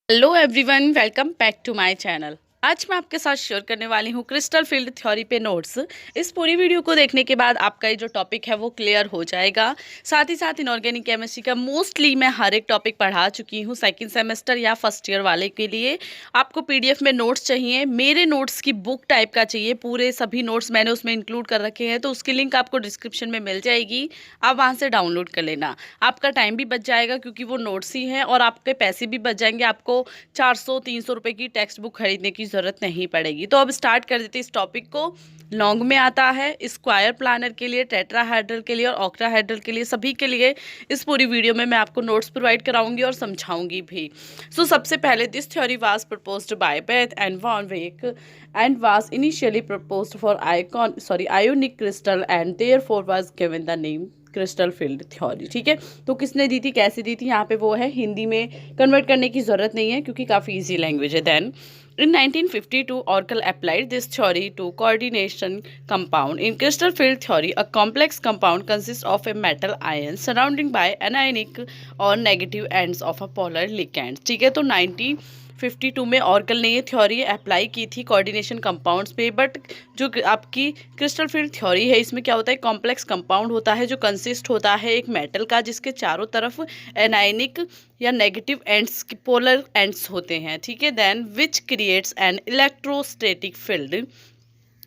Hello everyone, welcome back to my channel. आज मैं आपके साथ शेयर करने वाली हूँ क्रिस्टल फील्ड थ्योरी पे नोट्स। इस पूरी वीडियो को देखने के बाद आपका ये जो टॉपिक है वो क्लियर हो जाएगा। साथ ही साथ इनऑर्गेनिक केमिस्ट्री का मोस्टली मैं हर एक टॉपिक पढ़ा चुकी हूँ सेकंड सेमेस्टर या फर्स्ट ईयर वाले के लिए। आपको पीडीएफ में नोट्स चाहिए, मेरे नोट्स की बुक टाइप का चाहिए, पूरे सभी नोट्स मैंने उसमें इंक्लूड कर रखे हैं, तो उसकी लिंक आपको डिस्क्रिप्शन में मिल जाएगी। आप वहाँ से डाउनलोड कर लेना। आपका टाइम भी बच जाएगा क्योंकि वो नोट्स ही हैं, और आपके पैसे भी बच जाएंगे। आपको 400-300 रुपए की टेक्स्ट बुक खरीदने की ज़रूरत नहीं पड़ेगी। तो अब स्टार्ट कर देते इस टॉपिक को। लॉन्ग में आता है, स्क्वायर प्लानर के लिए, टेट्राहेड्रल के लिए और ऑक्टाहेड्रल के लिए, सभी के लिए इस पूरी वीडियो में मैं आपको नोट्स प्रोवाइड कराऊंगी और समझाऊंगी भी। सबसे पहले this theory was proposed by Bethe and Van Vleck and was initially proposed for ionic crystal and therefore was given the name crystal field theory. ठीक है, तो किसने दी थी, कैसे दी थी, यहाँ पे वो है, हिंदी में कन्वर्ट करने की ज़रूरत नहीं है क्योंकि काफ़ी इजी लैंग्वेज है। Then in 1952 Oracle applied this theory to coordination compound. In crystal field theory, a complex compound consists of a metal ion surrounded by anionic or negative ends of a polar ligand. ठीक है, तो 1952 में oracle ने ये theory apply की थी coordination compounds पे। But जो आपकी क्रिस्टल फील्ड थ्योरी है, इसमें क्या होता है, कॉम्प्लेक्स कंपाउंड होता है जो कंसिस्ट होता है एक मेटल का, जिसके चारों तरफ एनायनिक या नेगेटिव एंड्स, पोलर एंड्स होते हैं। ठीक है, then which creates an electrostatic field.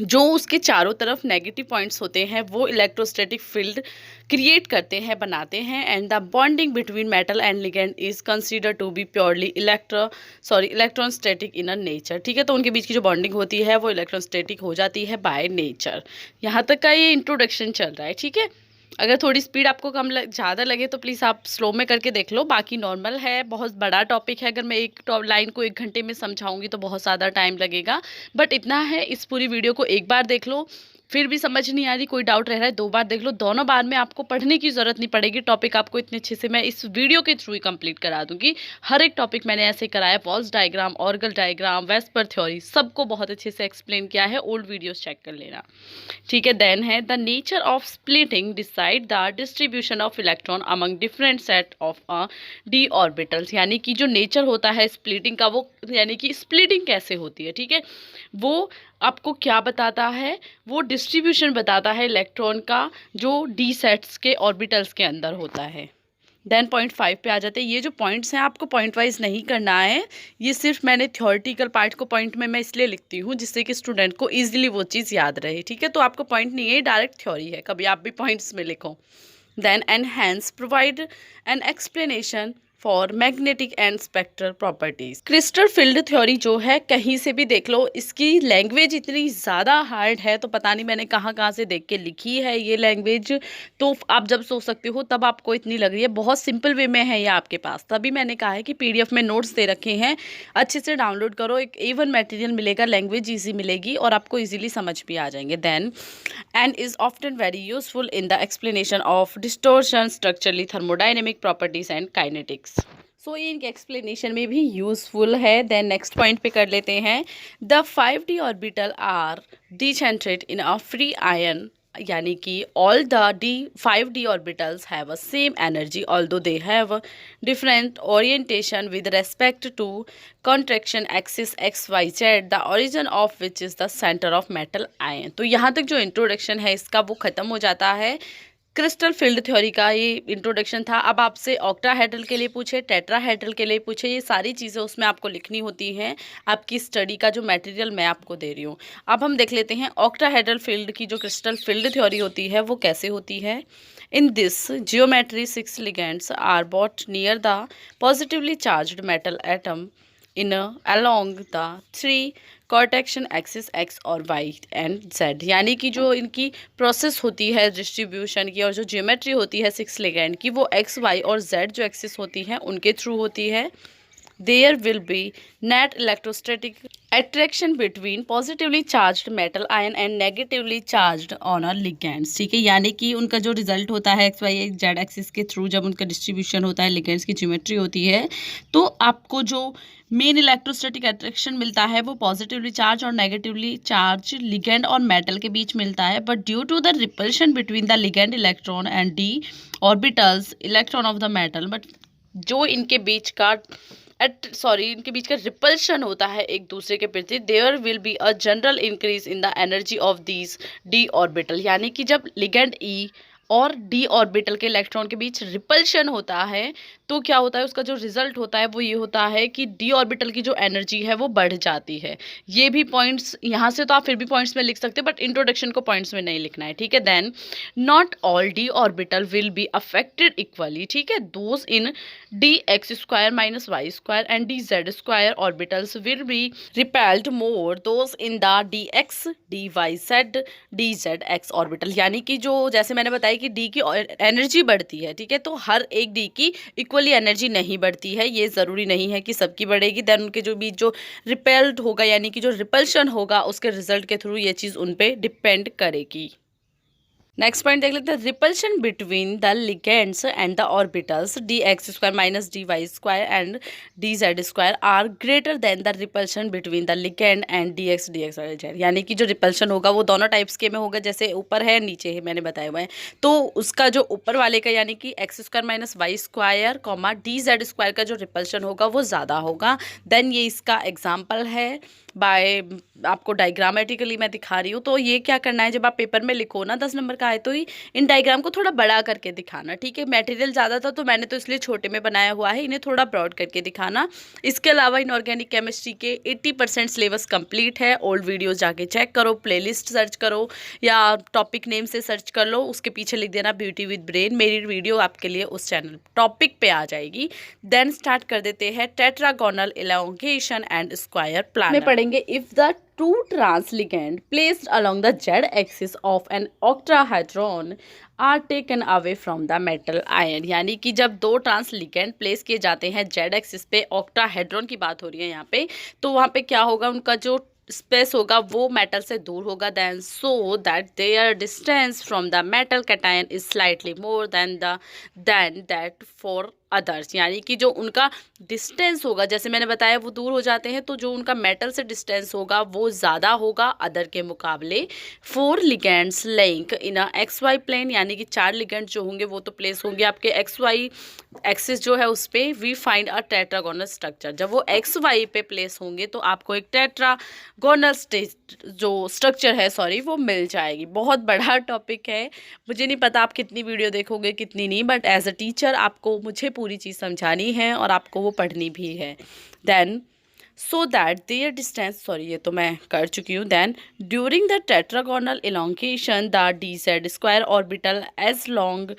जो उसके चारों तरफ नेगेटिव पॉइंट्स होते हैं वो इलेक्ट्रोस्टैटिक फील्ड क्रिएट करते हैं, बनाते हैं। And the bonding between metal and ligand is consider to be purely electrostatic in a nature. ठीक है, तो उनके बीच की जो बॉन्डिंग होती है वो इलेक्ट्रोस्टैटिक हो जाती है बाय नेचर। यहाँ तक का ये इंट्रोडक्शन चल रहा है। ठीक है, अगर थोड़ी स्पीड आपको ज़्यादा लगे तो प्लीज़ आप स्लो में करके देख लो, बाकी नॉर्मल है। बहुत बड़ा टॉपिक है, अगर मैं एक लाइन को 1 घंटे में समझाऊंगी तो बहुत ज़्यादा टाइम लगेगा। बट इतना है, इस पूरी वीडियो को एक बार देख लो, फिर भी समझ नहीं आ रही, कोई डाउट रह रहा है, 2 बार देख लो। दोनों बार में आपको पढ़ने की ज़रूरत नहीं पड़ेगी। टॉपिक आपको इतने अच्छे से मैं इस वीडियो के थ्रू ही कंप्लीट करा दूंगी। हर एक टॉपिक मैंने ऐसे कराया, Paul's diagram, Orgel diagram, VSEPR theory, सबको बहुत अच्छे से एक्सप्लेन किया है। ओल्ड वीडियोस चेक कर लेना। ठीक है, देन है the nature of splitting decide the distribution of electron among different set of D orbitals. यानी कि जो नेचर होता है स्प्लिटिंग का, वो यानी कि स्प्लिटिंग कैसे होती है, ठीक है, वो आपको क्या बताता है, वो डिस्ट्रीब्यूशन बताता है इलेक्ट्रॉन का जो डी सेट्स के ऑर्बिटल्स के अंदर होता है। देन पॉइंट 5 पे आ जाते हैं। ये जो पॉइंट्स हैं आपको पॉइंट वाइज नहीं करना है, ये सिर्फ मैंने थ्योरेटिकल पार्ट को पॉइंट में मैं इसलिए लिखती हूँ जिससे कि स्टूडेंट को ईजिली वो चीज़ याद रहे। ठीक है, तो आपको पॉइंट नहीं है, डायरेक्ट थ्योरी है, कभी आप भी पॉइंट्स में लिखो। Then enhance provide an explanation for magnetic and spectral properties. Crystal field theory जो है, कहीं से भी देख लो, इसकी लैंग्वेज इतनी ज़्यादा हार्ड है, तो पता नहीं मैंने कहाँ कहाँ से देख के लिखी है ये लैंग्वेज। तो आप जब सोच सकते हो तब आपको इतनी लग रही है, बहुत सिंपल वे में है ये आपके पास। तभी मैंने कहा है कि पीडीएफ में नोट्स दे रखे हैं, अच्छे से डाउनलोड करो, एक A1 मटेरियल मिलेगा, लैंग्वेज ईजी मिलेगी और आपको ईजिली समझ भी आ जाएंगे। Then and is often very useful in the explanation of distortion, structurally, thermodynamic properties and kinetics. ये इनके एक्सप्लेनेशन में भी यूजफुल है। देन नेक्स्ट पॉइंट पे कर लेते हैं। The 5d orbital are degenerate in a free ion, यानी कि all the 5d orbitals have a same energy although they have different orientation with respect to contraction axis XYZ, the origin of which is the centre of metal ion. तो यहाँ तक जो introduction है इसका वो ख़त्म हो जाता है। क्रिस्टल फील्ड थ्योरी का ये इंट्रोडक्शन था। अब आपसे ऑक्टाहेड्रल के लिए पूछे, टेट्राहेड्रल के लिए पूछे, ये सारी चीज़ें उसमें आपको लिखनी होती हैं, आपकी स्टडी का जो मटेरियल मैं आपको दे रही हूँ। अब हम देख लेते हैं ऑक्टाहेड्रल फील्ड की जो क्रिस्टल फील्ड थ्योरी होती है वो कैसे होती है। In this geometry 6 ligands are brought near the positively charged metal atom in along the 3 coordinate axis X और Y एंड Z। यानी कि जो इनकी प्रोसेस होती है डिस्ट्रीब्यूशन की और जो ज्योमेट्री होती है 6 लिगेंड की, वो X, Y और Z जो एक्सिस होती है उनके थ्रू होती है। There will be net electrostatic attraction between positively charged metal ion and negatively charged on a ligands। ठीक है, यानी कि उनका जो रिजल्ट होता है एक्स वाई जेड एक्सिस के थ्रू, जब उनका डिस्ट्रीब्यूशन होता है, लिगेंड्स की ज्योमेट्री होती है, तो आपको जो मेन इलेक्ट्रोस्टैटिक अट्रैक्शन मिलता है वो पॉजिटिवली चार्ज और नेगेटिवली चार्ज लिगेंड और मेटल के बीच मिलता है। But due to the repulsion between the ligand electron and d orbitals electron of the metal, but जो इनके बीच का इनके बीच का रिपल्शन होता है एक दूसरे के प्रति, there will be a general increase in the energy of these d orbital. यानी कि जब लिगेंड ई और डी ऑर्बिटल के इलेक्ट्रॉन के बीच रिपल्शन होता है तो क्या होता है, उसका जो रिजल्ट होता है वो ये होता है कि डी ऑर्बिटल की जो एनर्जी है वो बढ़ जाती है। ये भी पॉइंट्स यहाँ से तो आप फिर भी पॉइंट्स में लिख सकते हैं, बट इंट्रोडक्शन को पॉइंट्स में नहीं लिखना है, ठीक है। Then not all d orbital will be affected equally, ठीक है। Those in d x square minus y square and d z square orbitals will be repelled more those in the d x d y z d z x orbital. यानी कि जो जैसे मैंने बताया कि D की एनर्जी बढ़ती है, ठीक है, तो हर एक डी की इक्वली एनर्जी नहीं बढ़ती है, ये ज़रूरी नहीं है कि सबकी बढ़ेगी। देन उनके जो बीच जो रिपेल्ड होगा यानी कि जो रिपल्शन होगा उसके रिजल्ट के थ्रू ये चीज़ उन पे डिपेंड करेगी। नेक्स्ट पॉइंट देख लेते हैं, repulsion between the ligands and the orbitals d x square minus d y square and d z square are greater than the repulsion between the ligand and d x z. यानी कि जो repulsion होगा वो दोनों types के में होगा, जैसे ऊपर है नीचे है मैंने बताया हुआ है। तो उसका जो ऊपर वाले का यानी कि x square minus y square comma d z square का जो रिपल्शन होगा वो ज़्यादा होगा। देन ये इसका एग्जाम्पल है बाय, आपको डायग्रामेटिकली मैं दिखा रही हूँ। तो ये क्या करना है, जब आप पेपर में लिखो ना 10 नंबर का आए तो ही इन डायग्राम को थोड़ा बड़ा करके दिखाना, ठीक है। मटेरियल ज़्यादा था तो मैंने तो इसलिए छोटे में बनाया हुआ है, इन्हें थोड़ा ब्रॉड करके दिखाना। इसके अलावा इनऑर्गेनिक केमिस्ट्री के 80% सिलेबस कंप्लीट है। ओल्ड वीडियोज़ जाके चेक करो, प्लेलिस्ट सर्च करो या टॉपिक नेम से सर्च कर लो, उसके पीछे लिख देना ब्यूटी विद ब्रेन, मेरी वीडियो आपके लिए उस चैनल टॉपिक पे आ जाएगी। देन स्टार्ट कर देते हैं tetragonal elongation and square planar. If the two trans ligand placed along the z-axis of an octahedron are taken away from the metal ion, यानी कि जब दो ट्रांस लिगेंड प्लेस किए जाते हैं जेड एक्सिस पे, ऑक्टाहेड्रॉन की बात हो रही है यहाँ पे, तो वहाँ पे क्या होगा, उनका जो स्पेस होगा वो मेटल से दूर होगा। Then so that their distance from the metal cation is slightly more than that for others. यानी कि जो उनका डिस्टेंस होगा, जैसे मैंने बताया वो दूर हो जाते हैं, तो जो उनका मेटल से डिस्टेंस होगा वो ज़्यादा होगा अदर के मुकाबले। 4 ligands link in a x y plane, यानी कि 4 लिगेंड्स जो होंगे वो तो प्लेस होंगे आपके एक्स वाई एक्सिस जो है उस पर। We find a tetragonal structure, जब वो एक्स वाई पे प्लेस होंगे तो आपको एक टेट्रागोनल जो स्ट्रक्चर है वो मिल जाएगी। बहुत बड़ा टॉपिक है, मुझे नहीं पता आप कितनी वीडियो देखोगे कितनी नहीं, बट एज अ टीचर आपको मुझे पूरी चीज़ समझानी है और आपको वो पढ़नी भी है। Then so that their distance, ये तो मैं कर चुकी हूँ। Then during the tetragonal elongation the d z square orbital as long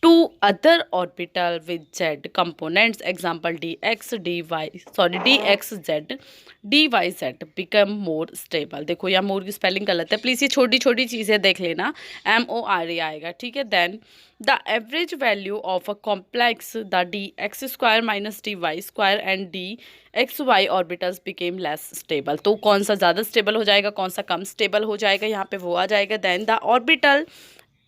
to other orbital with z components, example d x z d y z become more stable. देखो यहाँ मोर की spelling गलत है, प्लीज़ ये छोटी छोटी चीज़ें देख लेना, MORE आएगा, ठीक है। Then the average value of a complex the d x square minus d y square and d x y orbitals became less stable. तो कौन सा ज़्यादा स्टेबल हो जाएगा, कौन सा कम स्टेबल हो जाएगा, यहाँ पे वो आ जाएगा। Then the orbital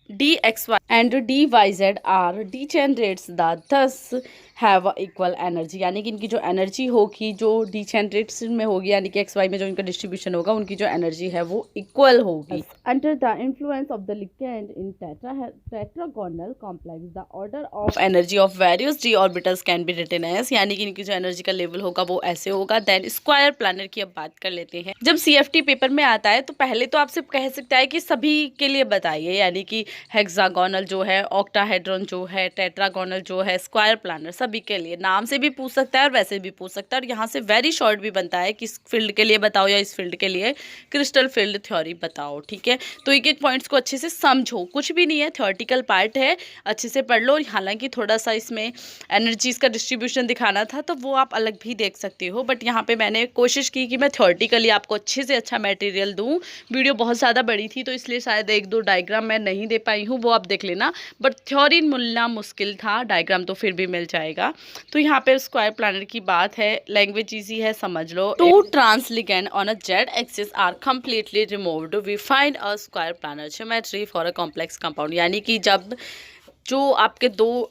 dxy and dyz are degenerates that thus have equal energy, यानी कि इनकी जो एनर्जी होगी जो डिजेनरेट्स में होगी, यानी कि एक्स वाई में जो इनका डिस्ट्रीब्यूशन होगा उनकी जो एनर्जी है वो इक्वल होगी। Under the influence of the ligand in tetragonal complex the order of energy of various d orbitals can be written as, यानी कि इनकी जो एनर्जी का लेवल होगा वो ऐसे होगा। देन स्क्वायर प्लानर की अब बात कर लेते हैं। जब CFT पेपर में आता है तो पहले तो आपसे कह सकता है कि सभी के लिए बताइए, यानी कि हेक्सागोनल जो है, ऑक्टाहेड्रॉन जो है, टेट्रागोनल जो है, स्क्वायर प्लानर, सभी के लिए नाम से भी पूछ सकता है और वैसे भी पूछ सकता है। और यहाँ से वेरी शॉर्ट भी बनता है कि इस फील्ड के लिए बताओ या इस फील्ड के लिए क्रिस्टल फील्ड थ्योरी बताओ, ठीक है। तो एक एक पॉइंट्स को अच्छे से समझो, कुछ भी नहीं है, थ्योरेटिकल पार्ट है, अच्छे से पढ़ लो। हालांकि थोड़ा सा इसमें एनर्जीज का डिस्ट्रीब्यूशन दिखाना था तो वो आप अलग भी देख सकते हो, बट यहाँ पे मैंने कोशिश की कि मैं थ्योरेटिकली आपको अच्छे से अच्छा मटेरियल दूँ। वीडियो बहुत ज़्यादा बड़ी थी तो इसलिए शायद 1-2 डायग्राम मैं नहीं दे पाई हूँ, वो आप देख लेना, बट थ्योरी मिलना मुश्किल था, डायग्राम तो फिर भी मिल जाएगा। तो यहाँ पे स्क्वायर प्लानर की बात है, लैंग्वेज इजी है, समझ लो। 2 trans ligand on a z axis are completely removed, we find a square planar geometry for a complex compound, यानी कि जब जो आपके 2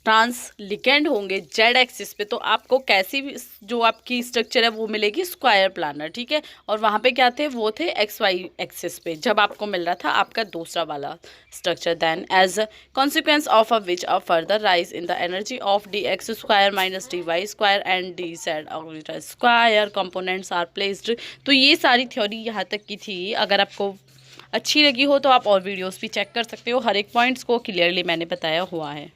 ट्रांसलिगेंड होंगे जेड एक्सिस पे, तो आपको कैसी भी जो आपकी स्ट्रक्चर है वो मिलेगी स्क्वायर प्लानर, ठीक है। और वहाँ पे क्या थे, वो थे एक्स वाई एक्सिस पे जब आपको मिल रहा था आपका दूसरा वाला structure. Then as a consequence of a which a further rise in the energy of d x square minus d y square and d z square components are placed. तो ये सारी थ्योरी यहाँ तक की थी। अगर आपको अच्छी लगी हो तो आप और वीडियोस भी चेक कर सकते हो, हर एक पॉइंट्स को क्लियरली मैंने बताया हुआ है।